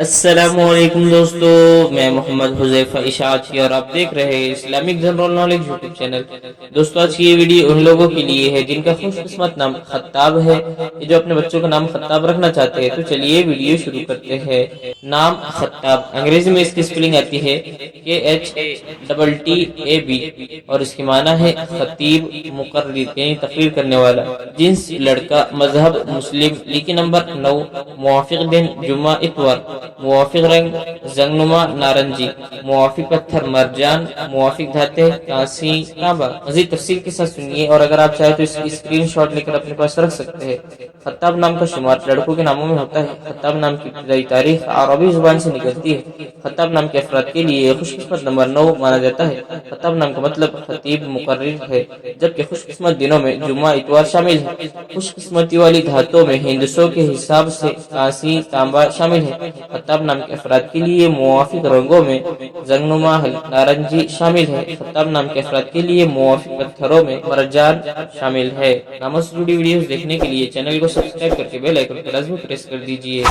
السلام علیکم دوستو، میں محمد حذیفہ اشاعت اور آپ دیکھ رہے ہیں Islamic general knowledge YouTube channel. دوستو آج کی یہ ویڈیو ان لوگوں کے لیے ہے جن کا خوش قسمت نام خطاب ہے، یہ جو اپنے بچوں کا نام خطاب رکھنا چاہتے ہیں۔ تو چلیے ویڈیو شروع کرتے ہیں۔ نام خطاب، انگریزی میں اس کی سپیلنگ آتی ہے KHTTAB اور اس کی معنی ہے خطیب، مقرر یعنی تقریر کرنے والا۔ جنس لڑکا، مذہب مسلم، لکی نمبر 9، موافق دن جمعہ اتوار، موافق رنگ زنگنما نارنجی، موافق پتھر مرجان، موافق دھاتیں کانسی تانبا۔ مزید تفصیل کے ساتھ سنیے، اور اگر آپ چاہیں تو اس کی اسکرین شاٹ لے کر اپنے پاس رکھ سکتے ہیں۔ خطاب نام کا شمار لڑکوں کے ناموں میں ہوتا ہے۔ خطاب نام کی ابتدائی تاریخ عربی زبان سے نکلتی ہے۔ خطاب نام کے افراد کے لیے خوش قسمت نمبر 9 مانا جاتا ہے۔ خطاب نام کا مطلب خطیب، مقرر ہے، جبکہ خوش قسمت دنوں میں جمعہ اتوار شامل ہے۔ خوش قسمتی والی دھاتوں میں ہندسوں کے حساب سے کانسی تانبا شامل ہے۔ خطاب نام کے افراد کے لیے موافق رنگوں میں زنگنما نارنجی شامل ہے۔ خطاب نام کے افراد کے لیے موافق پتھروں میں مرجان شامل ہے۔ ناموں سے جڑی ویڈیوز دیکھنے کے لیے چینل کو سبسکرائب کر کے بیل آئیکن کو لازمی پریس کر دیجیے۔